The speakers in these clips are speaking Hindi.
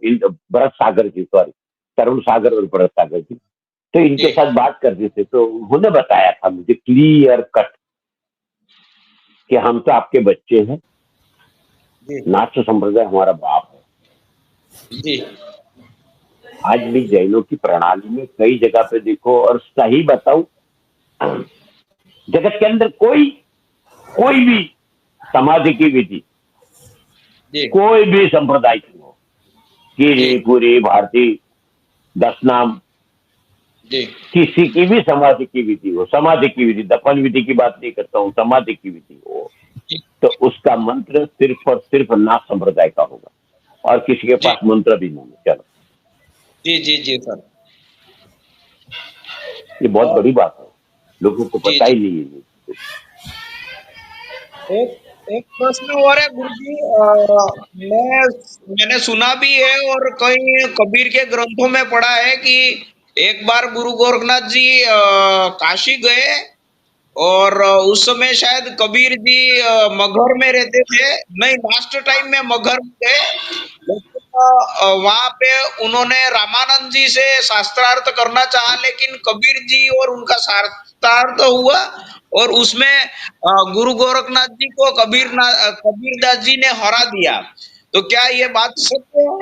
भरत सागर जी, सॉरी, तरुण सागर और भरत सागर जी, तो इनके जी साथ बात करते थे, तो उन्होंने बताया था मुझे क्लियर कट कि हम तो आपके बच्चे हैं, जी नाथ संप्रदाय हमारा बाप है। जी आज भी जैनों की प्रणाली में कई जगह पे देखो, और सही बताऊं, जगत के अंदर कोई कोई भी समाधि की विधि, जी कोई भी संप्रदाय की हो, जी गिरी पुरी भारती दस नाम, जी किसी की भी समाधि की विधि हो, समाधि की विधि, दफन विधि की बात नहीं करता हूँ, समाधि की विधि हो, जी तो उसका मंत्र सिर्फ और सिर्फ नाथ संप्रदाय का होगा, और किसी के जी पास मंत्र भी नहीं है। चलो, जी जी जी सर। ये बहुत और बड़ी बात है, लोगों को जी पता जी ही नहीं है ये चीजें। एक एक प्रश्न और है गुरुजी। मैंने सुना भी है और कई कबीर के ग्रंथों में पढ़ा है कि एक बार गुरु गोरखनाथ जी काशी गए और उस समय शायद कबीर जी मगहर में रहते थे। नहीं, लास्ट टाइम में मगहर में गए, लेकिन वहां पे उन्होंने रामानंद जी से शास्त्रार्थ करना चाहा, लेकिन कबीर जी और उनका शास्त्रार्थ हुआ और उसमें गुरु गोरखनाथ जी को कबीरदास जी ने हरा दिया। तो क्या ये बात सत्य है?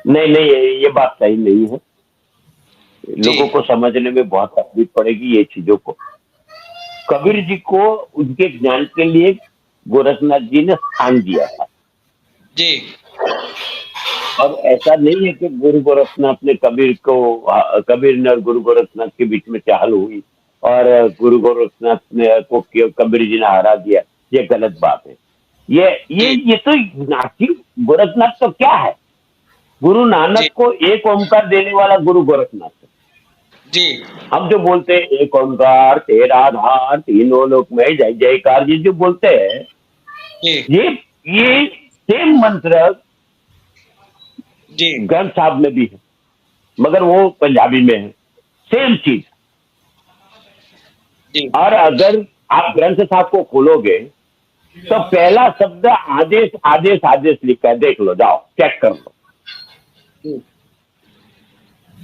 नहीं नहीं, ये बात सही नहीं है। जी लोगों को समझने में बहुत तकलीफ पड़ेगी ये चीजों को। कबीर जी को उनके ज्ञान के लिए गोरखनाथ जी ने स्थान दिया था, जी और ऐसा नहीं है कि गुरु गोरखनाथ ने कबीर को, कबीर ने और गुरु गोरखनाथ के बीच में चाहल हुई और गुरु गोरखनाथ ने को कबीर जी ने हरा दिया। ये गलत बात है। ये ये जी ये तो नासिक, गोरखनाथ तो क्या है, गुरु जी नानक को एक ओंकार देने वाला गुरु गोरखनाथ है। जी हम जो बोलते हैं एक ओंकार तेरा आधार तीनों लोक में जय जयकार, जी जो बोलते हैं, जी ये ये सेम मंत्र जी ग्रंथ साहब में भी है, मगर वो पंजाबी में है, सेम चीज। जी और अगर आप ग्रंथ साहब को खोलोगे तो पहला शब्द आदेश आदेश आदेश लिखा है, देख लो, जाओ चेक कर लो। जी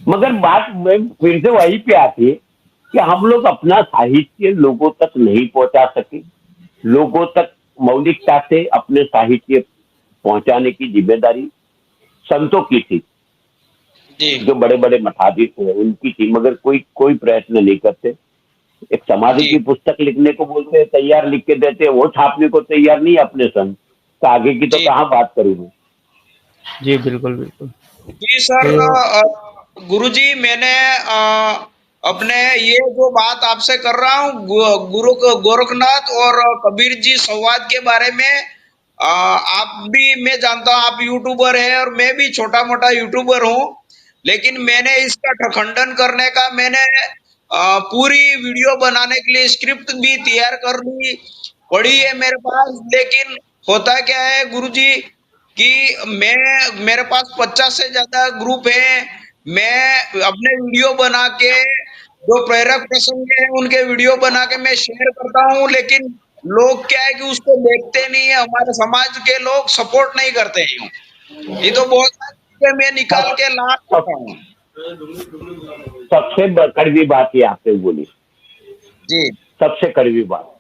मगर बात में फिर से वही पे आती है कि हम लोग अपना साहित्य लोगों तक नहीं पहुंचा सके। लोगों तक मौलिकता से अपने साहित्य पहुंचाने की जिम्मेदारी संतों की थी, जी जो बड़े बड़े मठाधीश थे उनकी थी, मगर कोई कोई प्रयत्न नहीं करते। एक समाधि जी की पुस्तक लिखने को बोलते हैं, तैयार लिख के देते हैं, वो छापने को तैयार नहीं अपने संत, तो आगे की तो जी कहाँ बात करूं मैं। जी बिल्कुल बिल्कुल। जी सर। तो गुरुजी, मैंने अपने ये जो बात आपसे कर रहा हूँ गुरु गोरखनाथ और कबीर जी संवाद के बारे में, आप भी, मैं जानता हूँ आप यूट्यूबर हैं और मैं भी छोटा मोटा यूट्यूबर हूँ, लेकिन मैंने इसका खंडन करने का, मैंने पूरी वीडियो बनाने के लिए स्क्रिप्ट भी तैयार कर ली, पड़ी है मेरे पास। लेकिन होता क्या है गुरुजी कि मैं, मेरे पास 50 से ज्यादा ग्रुप है, मैं अपने वीडियो बना के, जो प्रेरक प्रसंग है उनके वीडियो बना के मैं शेयर करता हूँ, लेकिन लोग क्या है कि उसको देखते नहीं है, हमारे समाज के लोग सपोर्ट नहीं करते हैं। ये तो बहुत सारी चीजें मैं निकाल सब, के ला सब, सकता हूँ। सबसे कड़वी बात ये आपने बोली, जी सबसे कड़वी बात।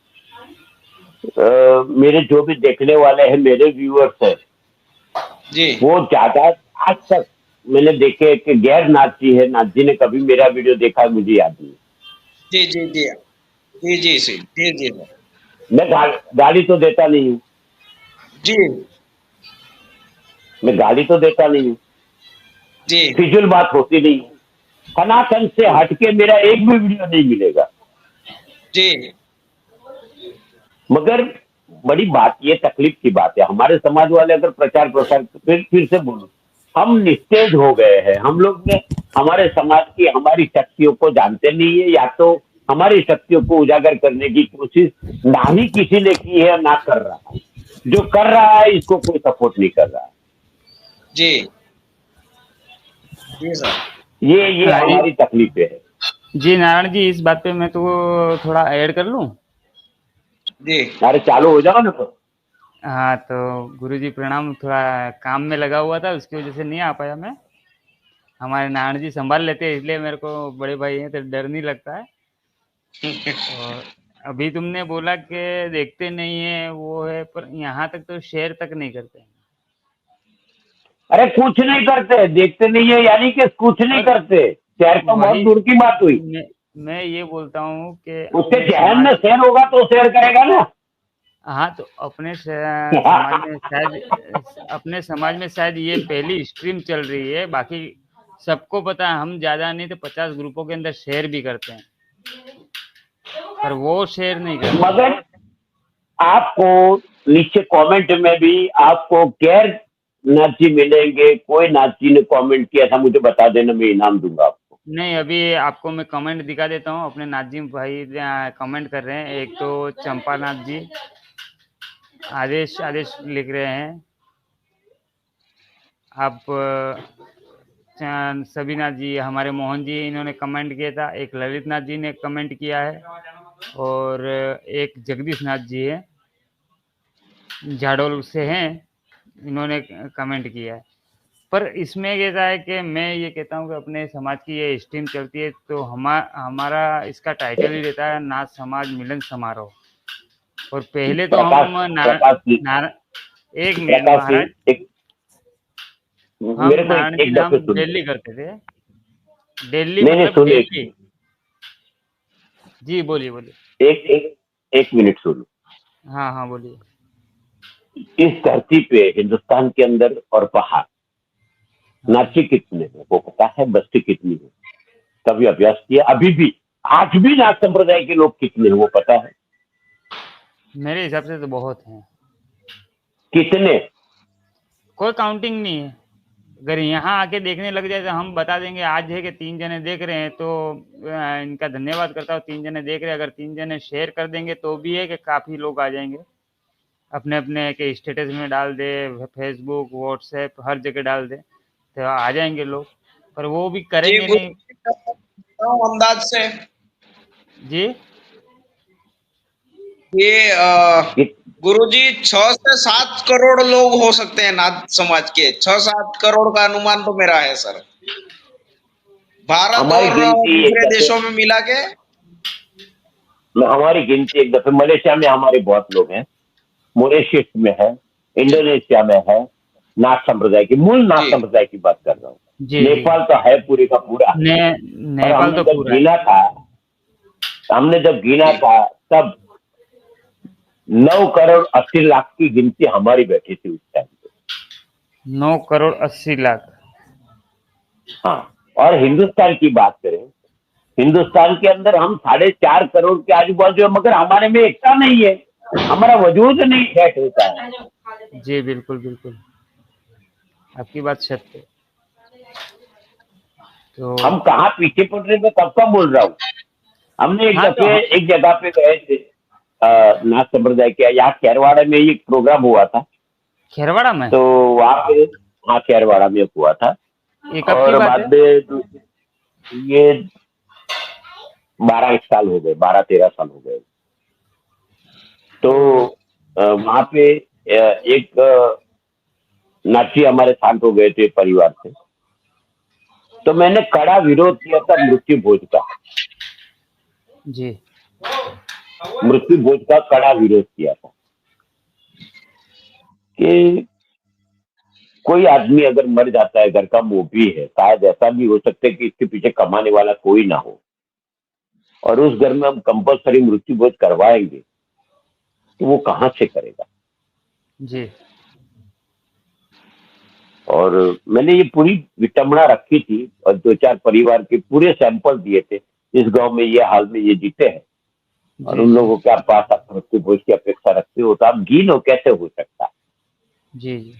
मेरे जो भी देखने वाले हैं, मेरे व्यूअर्स हैं, जी वो ज्यादा, आज तक मैंने देखे कि गैर नाथ जी है, नाथ जी ने कभी मेरा वीडियो देखा मुझे याद नहीं। जी जी जी जी जी जी जी जी मैं गाली तो देता नहीं हूँ, जी मैं गाली तो देता नहीं हूँ, जी फिजूल बात होती नहीं है। सनातन से हटके मेरा एक भी वीडियो नहीं मिलेगा। जी मगर बड़ी बात, ये तकलीफ की बात है, हमारे समाज वाले अगर प्रचार प्रसार, फिर से बोलो, हम निस्तेज हो गए हैं। हम लोग ने हमारे समाज की, हमारी शक्तियों को जानते नहीं है, या तो हमारी शक्तियों को उजागर करने की कोशिश ना ही किसी ने की है, ना कर रहा है। जो कर रहा है इसको कोई सपोर्ट नहीं कर रहा है। जी जी सर। ये हमारी तकलीफें है। जी नारायण जी, इस बात पे मैं तो थोड़ा ऐड कर लूं। जी अरे चालू हो जाओ ना तो। हाँ तो गुरुजी प्रणाम, थोड़ा काम में लगा हुआ था उसकी वजह से नहीं आ पाया मैं। हमारे नारायण जी संभाल लेते हैं इसलिए मेरे को बड़े भाई हैं तो डर नहीं लगता है। और अभी तुमने बोला कि देखते नहीं है वो है, पर यहाँ तक तो शेयर तक नहीं करते हैं। अरे कुछ नहीं करते, देखते नहीं है यानी कि कुछ नहीं और करते, शेयर तो बहुत वही दूर की बात हुई। मैं, मैं ये बोलता हूँ कि उसके अपने जहन समाज, में शेयर होगा तो शेयर करेगा ना। हाँ तो अपने समाज में शायद, अपने समाज में शायद ये पहली स्ट्रीम चल रही है, बाकी सबको पता है हम ज्यादा नहीं तो 50 ग्रुपों के अंदर शेयर भी करते हैं, पर वो शेयर नहीं करते हैं। मगर आपको नीचे कमेंट में भी आपको गैर नाची मिलेंगे, कोई नाची ने कमेंट किया था मुझे बता देना, मैं इनाम दूंगा आपको। नहीं अभी आपको मैं कमेंट दिखा देता हूँ, अपने नाजिम भाई कमेंट कर रहे हैं। एक तो चंपा नाथ जी आदेश आदेश लिख रहे हैं, आप सबीना जी, हमारे मोहन जी इन्होंने कमेंट किया था, एक ललित नाथ जी ने कमेंट किया है, और एक जगदीश नाथ जी है झाड़ोल से हैं, इन्होंने कमेंट किया है। पर इसमें कहता है कि मैं ये कहता हूँ कि अपने समाज की ये स्ट्रीम चलती है तो हमारा इसका टाइटल ही रहता है नाथ समाज मिलन समारोह। और पहले तो प्रकाश, हम प्रकाश जी, नार एक मिनट प्रकाश जी, महाराज, एक हम मेरे को नारायण जी एक नाम दफे सुन लो। डेली करते थे, डेली नहीं नहीं, मतलब सुनो एक डेली। मिनट, जी बोलिए बोलिए। एक एक एक मिनट सुनो। हाँ हाँ बोलिए। इस धरती पे हिंदुस्तान के अंदर और बाहर हाँ नाची कितने हैं वो पता है, बस्ती कितनी है, कभी अभ्यास किया, अभी भी आज भी नाथ संप्रदाय के लोग कितने हैं वो पता है? मेरे हिसाब से तो बहुत हैं, कितने? कोई काउंटिंग नहीं है। अगर यहाँ आके देखने लग जाए तो हम बता देंगे, आज है कि 3 जने देख रहे हैं तो इनका धन्यवाद करता हूँ, 3 जने देख रहे हैं, अगर 3 जने शेयर कर देंगे तो भी है कि काफी लोग आ जाएंगे। अपने अपने के स्टेटस में डाल दे, फेसबुक व्हाट्सएप हर जगह डाल दे तो आ जाएंगे लोग, पर वो भी जी करेंगे नहीं। गुरु अंदाज से जी ये कि, गुरुजी 6 से 7 करोड़ लोग हो सकते हैं नाथ समाज के, 6-7 करोड़ का अनुमान तो मेरा है सर, भारत हमारी और गिनती एक दूसरे दफे, देशों में मिला के। हमारी गिनती एक दफे मलेशिया में हमारे बहुत लोग हैं, मॉरिशस में है, इंडोनेशिया में है, नाथ संप्रदाय की, मूल नाथ जी संप्रदाय की बात कर रहा हूँ। जी जी। नेपाल तो है पूरे का पूरा। ने और नेपाल तो पूरा है। हमने जब गिना जी था तब 9 करोड़ 80 लाख की गिनती हमारी बैठी थी उस टाइम पे। 9 करोड़ 80 लाख। हाँ, और हिंदुस्तान की बात करें, हिंदुस्तान के अंदर हम 4.5 करोड़ के आजू बाजू है, मगर हमारे में एकता नहीं है, हमारा वजूद नहीं सेट होता है। जी बिल्कुल बिल्कुल, आपकी बात सत्य है। तो हम कहाँ पीछे पड़ रहे, मैं कब का बोल रहा हूँ। हमने एक हाँ तो दफे एक जगह पे गए थे, नाथ संप्रदाय के यहाँ खेरवाड़ा में एक प्रोग्राम हुआ था। खेरवाड़ा में तो वहां पे, हाँ खेरवाड़ा में हुआ था। ये कब की और बात है? बाद में ये 12 साल हो गए, 12-13 साल हो गए। तो तो वहां पे एक नाची हमारे शांत हो गए थे परिवार से, तो मैंने कड़ा विरोध किया था मृत्यु भोज का। जी मृत्यु भोज का कड़ा विरोध किया था कि कोई आदमी अगर मर जाता है, घर का मुंहभी है, शायद ऐसा भी हो सकता है कि इसके पीछे कमाने वाला कोई ना हो, और उस घर में हम कंपलसरी मृत्यु भोज करवाएंगे तो वो कहाँ से करेगा? जी और मैंने ये पूरी विटंबना रखी थी और 2-4 परिवार के पूरे सैंपल दिए थे, इस गांव में ये हाल में ये जीते हैं, और जी उन जी लोगों के पास आप मृत्यु भोज की अपेक्षा रखते हो तो आप गिनो कैसे हो सकता है? जी जी।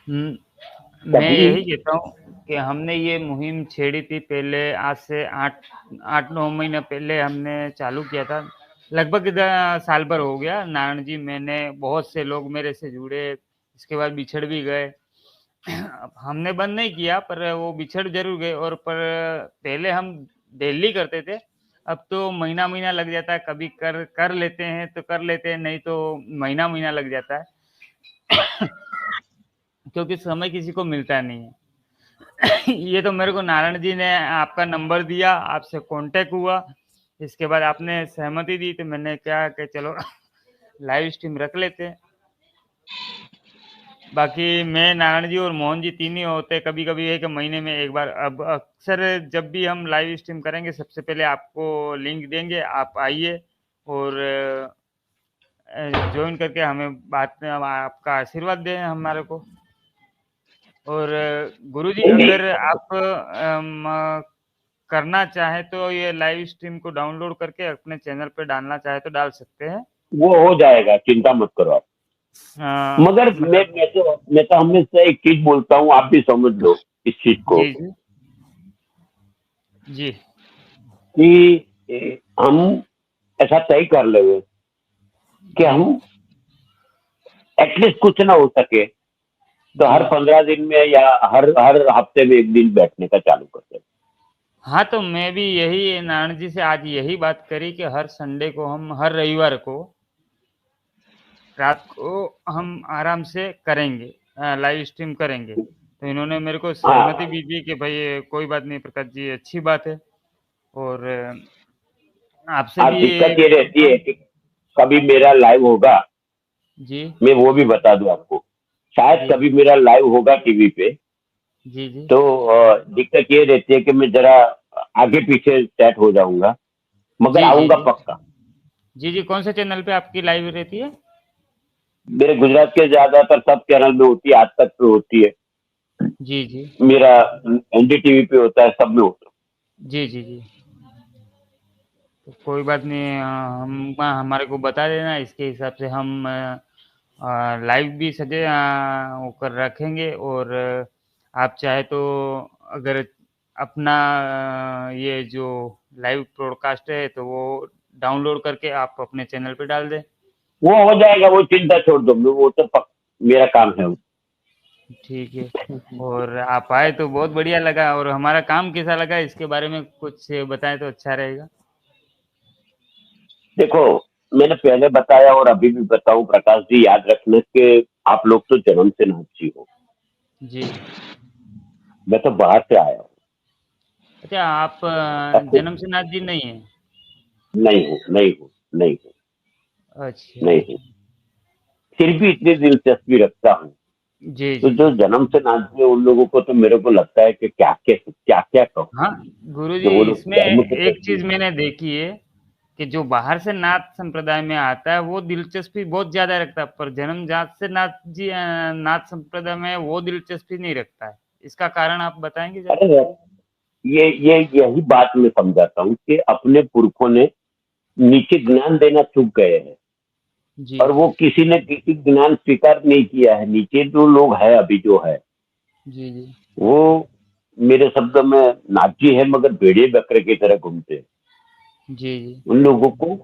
मैं कभी यही कहता हूँ कि हमने ये मुहिम छेड़ी थी पहले, आज से 8-9 महीने पहले हमने चालू किया था। लगभग साल भर हो गया नारायण जी, मैंने बहुत से लोग मेरे से जुड़े, इसके बाद बिछड़ भी गए। अब हमने बंद नहीं किया पर वो बिछड़ जरूर गए, और पर पहले हम डेली करते थे, अब तो महीना महीना लग जाता है, कभी कर लेते हैं तो कर लेते हैं, नहीं तो महीना महीना लग जाता है क्योंकि समय किसी को मिलता नहीं है। ये तो मेरे को नारायण जी ने आपका नंबर दिया, आपसे कांटेक्ट हुआ, इसके बाद आपने सहमति दी तो मैंने क्या कि चलो लाइव स्ट्रीम रख लेते हैं। बाकी मैं, नारायण जी और मोहन जी तीन ही होते, कभी कभी एक महीने में एक बार। अब अक्सर जब भी हम लाइव स्ट्रीम करेंगे सबसे पहले आपको लिंक देंगे, आप आइए और ज्वाइन करके हमें बात में आपका आशीर्वाद दें हमारे को। और गुरुजी नहीं नहीं, अगर आप करना चाहे तो ये लाइव स्ट्रीम को डाउनलोड करके अपने चैनल पे डालना चाहे तो डाल सकते हैं। वो हो जाएगा, चिंता मत करो आप। मगर मतलब मैं तो हमेशा एक चीज बोलता हूँ, आप भी समझ लो इस चीज को, जी जी जी कि हम ऐसा तय कर लेंगे कि हम एटलीस्ट कुछ ना हो सके तो हर 15 दिन में या हर हर हफ्ते में एक दिन बैठने का चालू करते हैं। हाँ, तो मैं भी यही नारायण जी से आज यही बात करी कि हर संडे को हम, हर रविवार को रात को हम आराम से करेंगे, लाइव स्ट्रीम करेंगे। तो इन्होंने मेरे को सहमति हाँ, भी दी कि भाई कोई बात नहीं प्रकाश जी, अच्छी बात है। और आपसे अब भी दिक्कत ये रहती है कि कभी मेरा लाइव होगा, जी मैं वो भी बता दूं आपको, शायद जी कभी मेरा लाइव होगा टीवी पे, जी जी तो दिक्कत ये रहती है कि मैं जरा आगे पीछे सेट हो जाऊंगा, मगर जी जी आऊंगा जी पक्का। जी जी कौन से चैनल पे आपकी लाइव रहती है? मेरे गुजरात के ज्यादातर सब चैनल में होती है, आज तक पे होती है, जी जी मेरा एनडीटीवी पे होता है, सब में होता जी जी जी तो कोई बात नहीं, हम हमारे को बता देना, इसके हिसाब से हम लाइव भी सजे वो कर रखेंगे। और आप चाहे तो अगर अपना ये जो लाइव ब्रॉडकास्ट है तो वो डाउनलोड करके आप अपने चैनल पे डाल दें। है। वो हो जाएगा, वो चिंता छोड़ दो, वो तो मेरा काम है। ठीक है। और आप आए तो बहुत बढ़िया लगा, और हमारा काम कैसा लगा इसके बारे में कुछ बताएं तो अच्छा रहेगा। देखो, मैंने पहले बताया और अभी भी बताऊं प्रकाश जी, याद रखना कि आप लोग तो जन्म से नाची हो, जी। मैं तो बाहर से आया हूँ। अच्छा, आप सबको जन्म से नाथ जी नहीं है? नहीं हूँ, नहीं हूँ, नहीं हूँ, अच्छा। नहीं हूँ, फिर भी इतनी दिलचस्पी रखता हूँ। जी तो जी जो जी जन्म से नाचते हैं उन लोगों को तो मेरे को लगता है कि क्या क्या कहूँ, हाँ, गुरुजी कि वो लोग इसमें धर्म के एक प्रति। चीज मैंने देखी है कि जो बाहर से नाथ संप्रदाय में आता है वो दिलचस्पी बहुत ज्यादा रखता है, पर जन्म जात से नाथ जी नाथ संप्रदाय में वो दिलचस्पी नहीं रखता है। इसका कारण आप बताएंगे जरा? अरे ये यही बात मैं समझाता हूँ कि अपने पुरखों ने नीचे ज्ञान देना चूक गए हैं, जी और वो किसी ने किसी ज्ञान स्वीकार नहीं किया है। नीचे जो लोग है अभी जो है, जी जी वो मेरे शब्द में नाची है, मगर भेड़िए बकरे की तरह घूमते हैं। जी जी उन लोगों को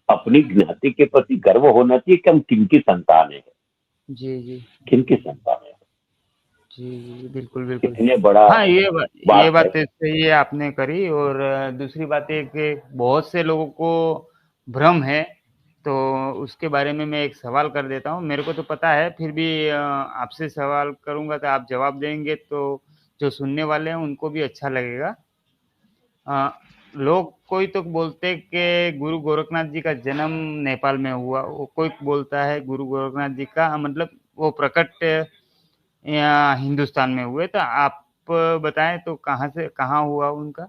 अपनी ज्ञाति के प्रति गर्व होना चाहिए कि हम किनकी संतान है, जी जी किनकी संतान है। जी जी बिल्कुल बिल्कुल। कितने बड़ा हाँ, ये बात है। बात तो सही है आपने करी। और दूसरी बात है कि बहुत से लोगों को भ्रम है, तो उसके बारे में मैं एक सवाल कर देता हूँ। मेरे को तो पता है, फिर भी आपसे सवाल करूंगा तो आप जवाब देंगे तो जो सुनने वाले हैं उनको भी अच्छा लगेगा। अ, लोग कोई तो बोलते कि गुरु गोरखनाथ जी का जन्म नेपाल में हुआ, वो कोई बोलता है गुरु गोरखनाथ जी का मतलब वो प्रकट या हिंदुस्तान में हुए। तो आप बताएं तो कहाँ से कहाँ हुआ उनका?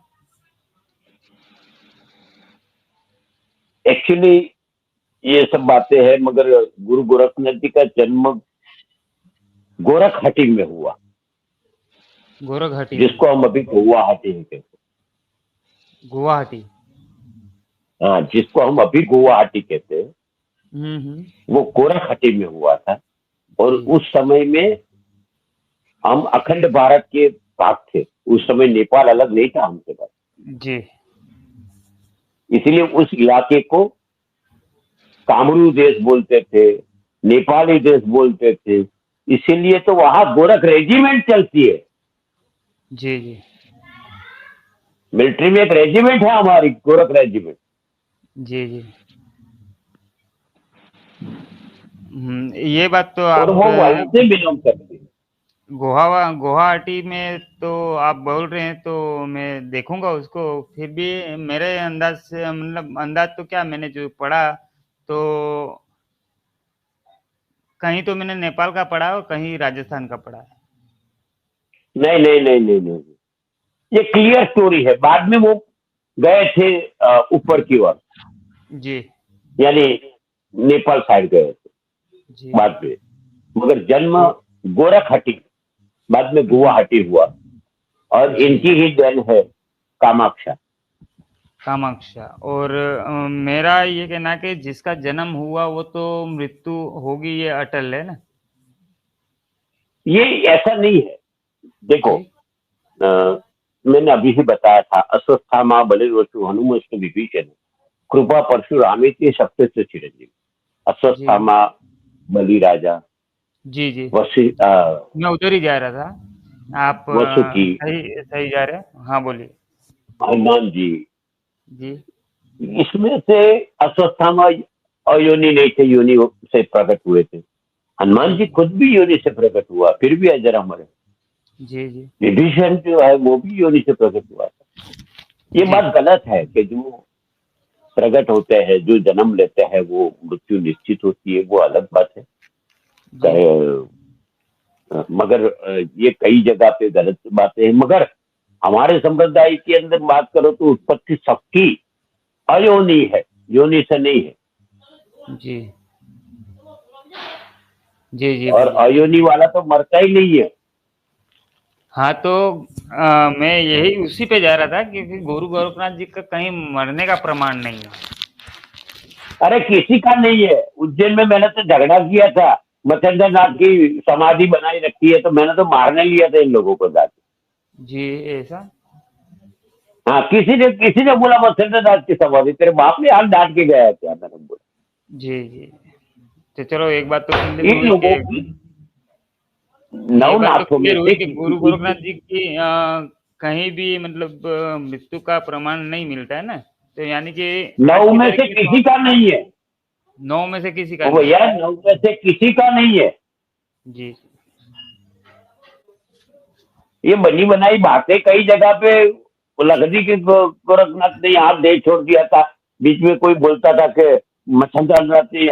एक्चुअली ये सब बातें हैं, मगर गुरु गोरखनाथ जी का जन्म गोरखहट्टी में हुआ, गोरखघाटी में? जिसको हम अभी गुवाहाटी कहते हैं। गुवाहाटी? हाँ, जिसको हम अभी गुवाहाटी कहते हैं, हम्म। वो गोरखहट्टी में हुआ था। और जी उस समय में हम अखंड भारत के भाग थे, उस समय नेपाल अलग नहीं था हमसे पास, जी इसलिए उस इलाके को कामरू देश बोलते थे, नेपाली देश बोलते थे, इसीलिए तो वहां गोरख रेजिमेंट चलती है। जी जी मिलिट्री में एक रेजिमेंट है हमारी, गोरख रेजिमेंट। जी जी। ये बात तो और आप वो वहीं से बिलोंग करती है। गुवाहाटी में तो आप बोल रहे हैं, तो मैं देखूंगा उसको। फिर भी मेरे अंदाज से, मतलब अंदाज तो क्या, मैंने जो पढ़ा तो कहीं तो मैंने नेपाल का पढ़ा और कहीं राजस्थान का पढ़ा है। नहीं नहीं नहीं नहीं नहीं, ये क्लियर स्टोरी है। बाद में वो गए थे ऊपर की ओर, जी यानी नेपाल साइड गए थे जी बाद में। मगर जन्म गोरखहट्टी, बाद में गुवाहाटी हुआ। और जी। इनकी ही देन है कामाक्षा। कामाक्षा। और मेरा ये कहना है कि जिसका जन्म हुआ वो तो मृत्यु होगी, ये अटल है ना। ये ऐसा नहीं है। देखो, जी मैंने अभी ही बताया था, अश्वत्थामा बलिर्वसु हनुमस्तु विभीषण कृपा परशुरामेति सप्तस्य चिरंजीवी। जी अश्वत्थामा, बलि राजा, जी जी। वसु मैं उधर ही जा रहा था। आप वसुकी, सही सही जा रहे हैं। हाँ बोलिए। हनुमान जी। जी इसमें से अश्वत्थामा अयोनि नहीं थे, योनि से प्रकट हुए थे। हनुमान जी जी खुद भी योनि से प्रकट हुआ, फिर भी अजर अमर है। जी जी विभीषण जो है वो भी योनि से प्रकट हुआ था। ये जी बात गलत है कि जो प्रकट होते हैं, जो जन्म लेते हैं, वो मृत्यु निश्चित होती है, वो अलग बात है। जी मगर ये कई जगह पे गलत बातें हैं। मगर हमारे संप्रदाय के अंदर बात करो तो उत्पत्ति सबकी अयोनि है, योनि से नहीं है। जी जी जी। और बोलिए। अयोनि वाला तो मरता ही नहीं है। हाँ तो मैं यही उसी पे जा रहा था, क्योंकि गुरु गोरखनाथ जी का कहीं मरने का प्रमाण नहीं है। अरे किसी का नहीं है। उज्जैन में मैंने तो झगड़ा किया था, मच्छिंद्र नाथ की समाधि बनाई रखी है, तो मैंने तो मारने लिया था इन लोगों को जाके। जी ऐसा। हाँ, किसी ने बोला मच्छिंद्र नाथ की समाधि, तेरे बाप ने हाथ डांट के गया है क्या? मैंने बोला जी जी। तो चलो एक बात तो सुनने में इन हुई लोगों कि की ये बात तो नवनाथों में क्लियर हुई से कि गुरु किसी गोरखनाथ जी की कहीं भी मतलब मृत्यु का प्रमाण नहीं मिलता है ना। तो यानी कि आज नौ की में तारीख से में किसी का नहीं है। 9 में से किसी का वो नहीं भैया है। 9 में से किसी का नहीं है। जी ये बनी बनाई बातें कई जगह पे। वो लखदी के गोरखनाथ ने यहाँ देश छोड़ दिया था, बीच में कोई बोलता था कि मच्छिंद्र नाथ ने